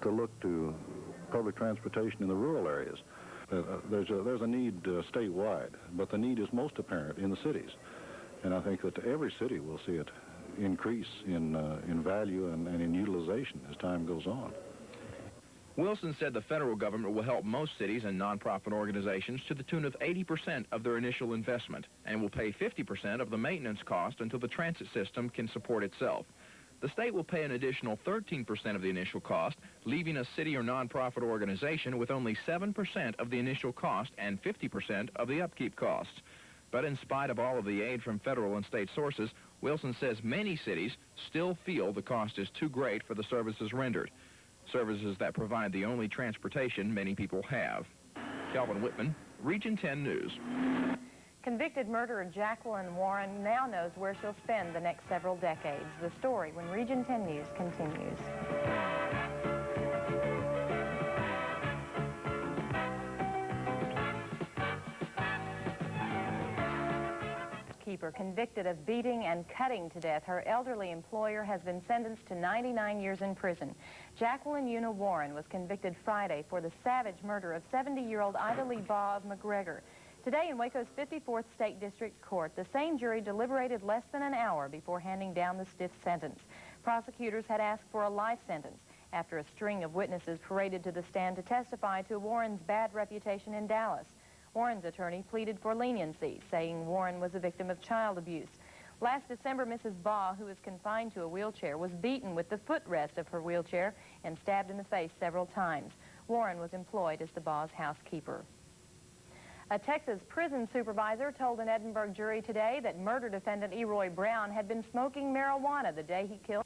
to look to public transportation in the rural areas. There's a need statewide, but the need is most apparent in the cities. And I think that every city will see it increase in value and in utilization as time goes on. Wilson said the federal government will help most cities and nonprofit organizations to the tune of 80% of their initial investment and will pay 50% of the maintenance cost until the transit system can support itself. The state will pay an additional 13% of the initial cost, leaving a city or nonprofit organization with only 7% of the initial cost and 50% of the upkeep costs. But in spite of all of the aid from federal and state sources, Wilson says many cities still feel the cost is too great for the services rendered, services that provide the only transportation many people have. Calvin Whitman, Region 10 News. Convicted murderer Jacqueline Warren now knows where she'll spend the next several decades. The story when Region 10 News continues. Convicted of beating and cutting to death her elderly employer has been sentenced to 99 years in prison. Jacqueline Una Warren was convicted Friday for the savage murder of 70-year-old Ida Lee Baugh of McGregor. Today in Waco's 54th State District Court, the same jury deliberated less than an hour before handing down the stiff sentence. Prosecutors had asked for a life sentence after a string of witnesses paraded to the stand to testify to Warren's bad reputation in Dallas. Warren's attorney pleaded for leniency, saying Warren was a victim of child abuse. Last December, Mrs. Baugh, who is confined to a wheelchair, was beaten with the footrest of her wheelchair and stabbed in the face several times. Warren was employed as the Baugh's housekeeper. A Texas prison supervisor told an Edinburgh jury today that murder defendant Eroy Brown had been smoking marijuana the day he killed